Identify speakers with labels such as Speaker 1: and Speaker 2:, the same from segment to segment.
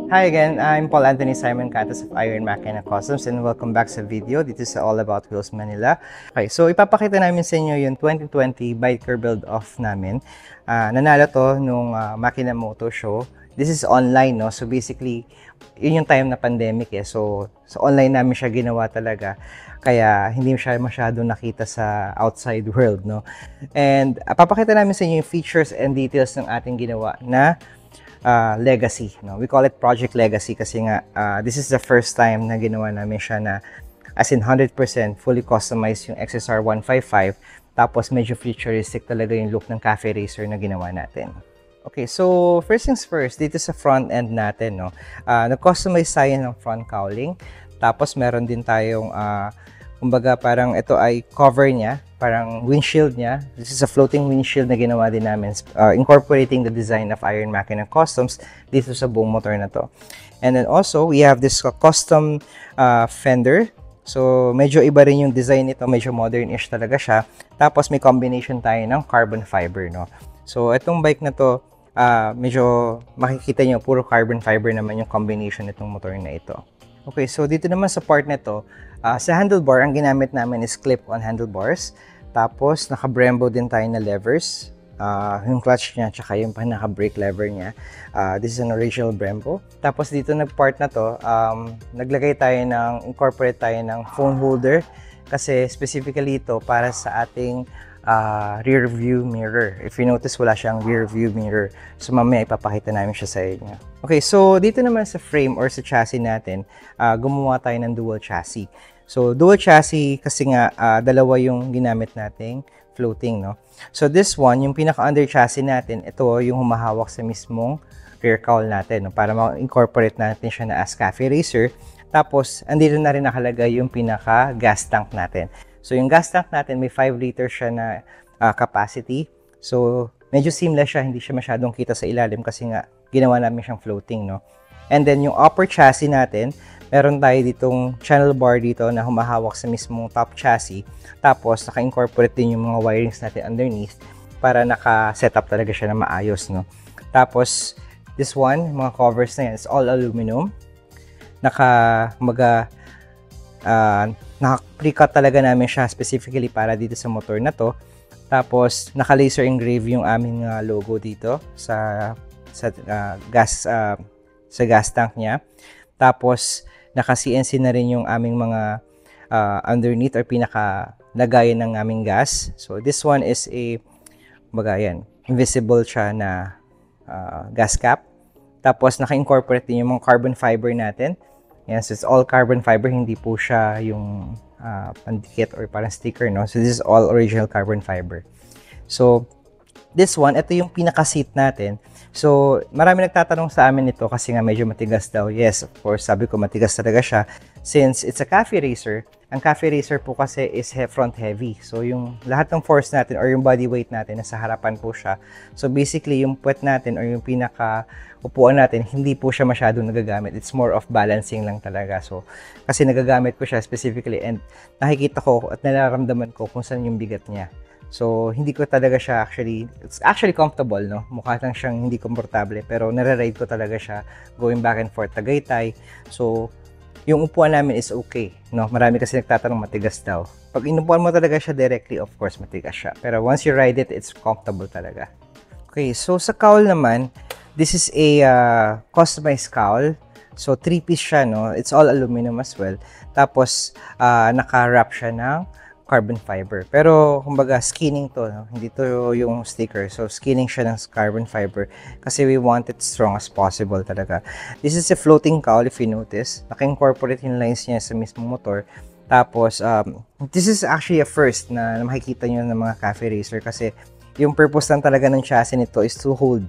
Speaker 1: Hi again, I'm Paul Anthony Simon Catas of Iron Machina Customs and welcome back sa video. This is all about Wheels Manila. Okay, so ipapakita namin sa inyo yung 2020 biker build-off namin. Nanalo to nung Machina Moto Show. This is online, no? So basically, yun yung time na pandemic eh. So online namin siya ginawa talaga. Kaya hindi siya masyadong nakita sa outside world, no? And papakita namin sa inyo yung features and details ng ating ginawa na legacy, no? We call it Project Legacy kasi nga this is the first time na ginawa namin siya na as in 100% fully customized yung XSR 155 tapos medyo futuristic talaga yung look ng Cafe Racer na ginawa natin. Okay, so first things first, dito sa front end natin, no? Nag-customize tayo ng front cowling tapos meron din tayong kumbaga parang ito ay cover niya, parang windshield niya. This is a floating windshield na ginawa din namin, incorporating the design of Iron Machina Customs dito sa buong motor na to. And then also, we have this custom fender. So, medyo iba rin yung design nito, medyo modern-ish talaga siya. Tapos, may combination tayo ng carbon fiber, no? So, itong bike na to, medyo makikita nyo, puro carbon fiber naman yung combination nitong motor na ito. Okay, so dito naman sa part na to, sa handlebar, ang ginamit namin is clip-on handlebars. Tapos, naka-Brembo din tayo na levers. Yung clutch niya, tsaka yung naka-brake lever niya. This is an original Brembo. Tapos, dito na part na to, incorporate tayo ng phone holder. Kasi specifically ito para sa ating rear view mirror. If you notice, wala siyang rear view mirror. So, mamaya ipapakita namin siya sa inyo. Okay, so dito naman sa frame or sa chassis natin, gumawa tayo ng dual chassis. So, dual chassis kasi nga dalawa yung ginamit nating floating, no? So, this one, yung pinaka-under chassis natin, ito yung humahawak sa mismong rear cowl natin, no? Para ma-incorporate natin siya na as Cafe Racer. Tapos, andito na rin nakalagay yung pinaka-gas tank natin. So, yung gas tank natin, may 5 liters siya na capacity. So, medyo seamless siya, hindi siya masyadong kita sa ilalim kasi nga ginawa namin siyang floating, no? And then, yung upper chassis natin, meron tayo ditong channel bar dito na humahawak sa mismong top chassis. Tapos, naka-incorporate din yung mga wirings natin underneath para naka-setup talaga siya na maayos, no? Tapos, this one, mga covers na yan, it's all aluminum. Naka-pre-cut talaga namin siya specifically para dito sa motor na to. Tapos, naka-laser engrave yung aming logo dito sa gas tank niya. Tapos, naka-CNC na rin yung aming mga underneath or pinaka-lagayan ng aming gas. So, this one is invisible siya na gas cap. Tapos, naka-incorporate din yung mga carbon fiber natin. Yan, so it's all carbon fiber, hindi po siya yung pandikit or parang sticker, no? So this is all original carbon fiber. So this one, ito yung pinaka-seat natin. So marami nagtatanong sa amin nito kasi nga medyo matigas daw. Yes, of course, sabi ko matigas talaga siya. Since it's a Cafe Racer, ang Cafe Racer po kasi is front heavy. So yung lahat ng force natin or yung body weight natin nasa harapan po siya. So basically yung puwet natin or yung pinaka-upuan natin, hindi po siya masyadong nagagamit. It's more of balancing lang talaga. So kasi nagagamit ko siya specifically and nakikita ko at nararamdaman ko kung saan yung bigat niya. So, hindi ko talaga siya it's actually comfortable, no? Mukha lang siyang hindi komportable, pero nare-ride ko talaga siya going back and forth Tagaytay. So, yung upuan namin is okay, no? Marami kasi nagtatanong matigas daw. Pag inupuan mo talaga siya directly, of course, matigas siya. Pero once you ride it, it's comfortable talaga. Okay, so sa cowl naman, this is a customized cowl. So, 3-piece siya, no? It's all aluminum as well. Tapos, naka-wrap siya ng carbon fiber. Pero, kumbaga, skinning to, no? Hindi to yung sticker. So, skinning siya ng carbon fiber kasi we want it strong as possible talaga. This is a floating cowl, if you notice. Naka-incorporate yung lines niya sa mismong motor. Tapos, this is actually a first na makikita nyo ng mga Cafe Racer kasi yung purpose lang talaga ng chassis nito is to hold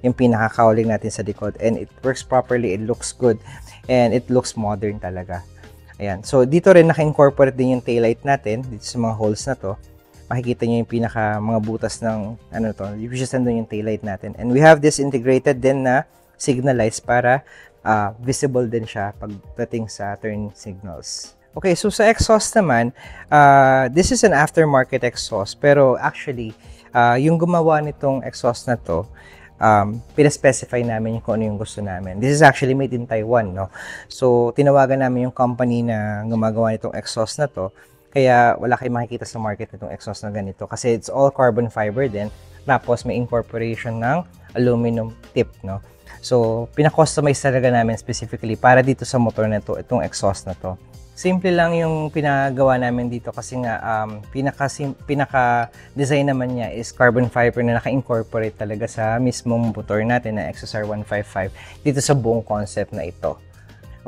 Speaker 1: yung pinaka-cowling natin sa likod. And it works properly, it looks good, and it looks modern talaga. Ayan. So, dito rin naka-incorporate din yung taillight natin dito sa mga holes na to. Makikita nyo yung mga butas ng which is nandun yung taillight natin. And we have this integrated din na signal lights para visible din siya pagdating sa turn signals. Okay, so sa exhaust naman, this is an aftermarket exhaust. Pero actually, yung gumawa nitong exhaust na to, pina-specify namin kung ano yung gusto namin. This is actually made in Taiwan, no? So, tinawagan namin yung company na gumagawa nitong exhaust na to. Kaya wala kayong makikita sa market nitong exhaust na ganito. Kasi it's all carbon fiber din. Tapos, may incorporation ng aluminum tip, no? So, pina-customize talaga namin specifically para dito sa motor na to, itong exhaust na to. Simple lang yung pinagawa namin dito kasi nga pinaka-design naman niya is carbon fiber na naka-incorporate talaga sa mismong motor natin na XSR 155 dito sa buong concept na ito.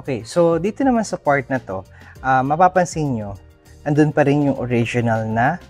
Speaker 1: Okay, so dito naman sa part na to, mapapansin nyo, andun pa rin yung original na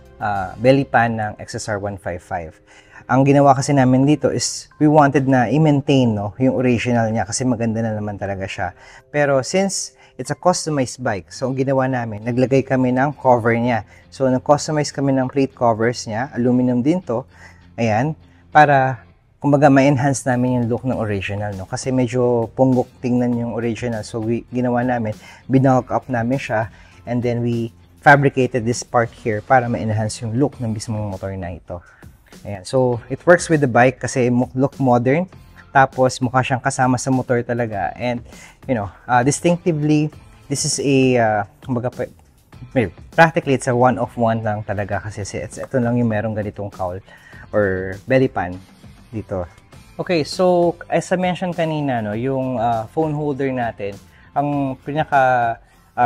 Speaker 1: belly pan ng XSR 155. Ang ginawa kasi namin dito is we wanted na i-maintain, no, yung original niya kasi maganda na naman talaga siya. Pero since it's a customized bike, so ang ginawa namin, naglagay kami ng cover niya. So nag-customize kami ng plate covers niya, aluminum din to, ayan, para kumbaga ma-enhance namin yung look ng original, no? Kasi medyo punggok tingnan yung original. So ginawa namin, binulk up namin siya, and then we fabricated this part here para ma-enhance yung look ng mismong motor na ito. Ayan. So, it works with the bike kasi look modern. Tapos, mukha siyang kasama sa motor talaga. And, you know, distinctively, this is a, practically, it's a one-of-one lang talaga kasi ito lang yung merong ganitong cowl or belly pan dito. Okay, so, as I mentioned kanina, no, yung phone holder natin, ang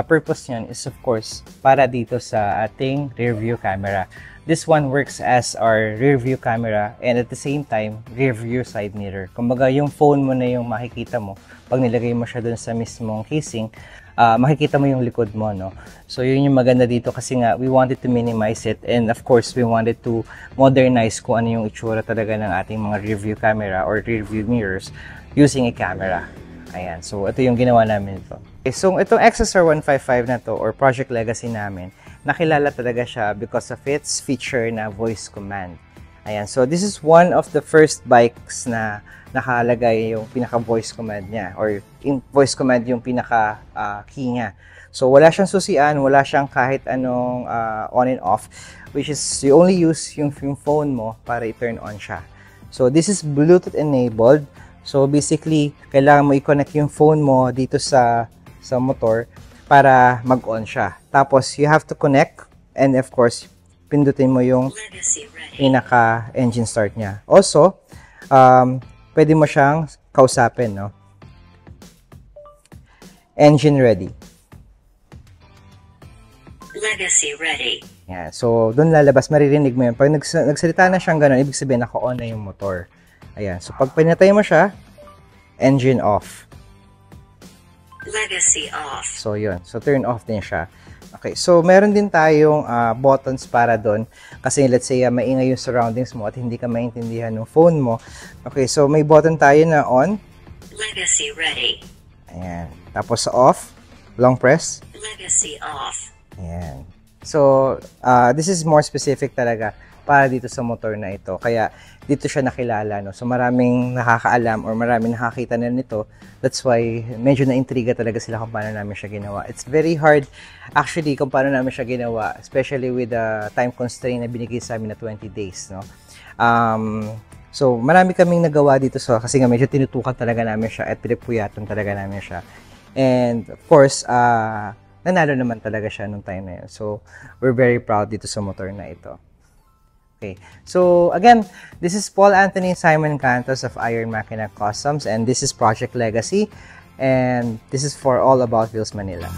Speaker 1: purpose niyan is, of course, para dito sa ating rear view camera. This one works as our rear view camera and at the same time, rear view side mirror. Kumbaga, yung phone mo na yung makikita mo. Pag nilagay mo siya dun sa mismong casing, makikita mo yung likod mo, no? So, yun yung maganda dito kasi nga, we wanted to minimize it and of course, we wanted to modernize kung ano yung itsura talaga ng ating mga rear view camera or rear view mirrors using a camera. Ayan. So, ito yung ginawa namin ito. Okay, so, itong XSR 155 na to or Project Legacy namin, nakilala talaga siya because of its feature na voice command. Ayan. So, this is one of the first bikes na nakalagay yung pinaka-voice command niya or voice command yung pinaka-key niya. So, wala siyang susian, wala siyang kahit anong on and off, which is you only use yung phone mo para i-turn on siya. So, this is Bluetooth enabled. So, basically, kailangan mo i-connect yung phone mo dito sa motor para mag-on siya. Tapos, you have to connect and of course, pindutin mo yung pinaka-engine start niya. Also, pwede mo siyang kausapin, no? Engine ready.
Speaker 2: Legacy ready.
Speaker 1: Yan. So, doon lalabas, maririnig mo yun. Pag nagsalita na siyang gano'n, ibig sabihin, naka-on na yung motor. Ayan. So, pag pinatay mo siya, engine off.
Speaker 2: Legacy off.
Speaker 1: So, yun. So, turn off din siya. Okay. So, meron din tayong buttons para doon. Kasi, let's say, maingay yung surroundings mo at hindi ka maintindihan ng phone mo. Okay. So, may button tayo na on.
Speaker 2: Legacy ready.
Speaker 1: Ayan. Tapos, sa off. Long press.
Speaker 2: Legacy off.
Speaker 1: Ayan. So, this is more specific talaga para dito sa motor na ito. Kaya, dito siya nakilala, no? So, maraming nakakaalam or maraming nakakita na nito. That's why, medyo na-intriga talaga sila kung paano namin siya ginawa. It's very hard, actually, kung paano namin siya ginawa, especially with the time constraint na binigay sa amin na 20 days, no? So, marami kaming nagawa dito kasi nga medyo tinutukan talaga namin siya at pinipuyatan talaga namin siya. And, of course, nanalo naman talaga siya nung time na yun. So, we're very proud dito sa motor na ito. Okay. So, again, this is Paul Anthony Simon Cantos of Iron Makina Customs, and this is Project Legacy, and this is for All About Wheels Manila.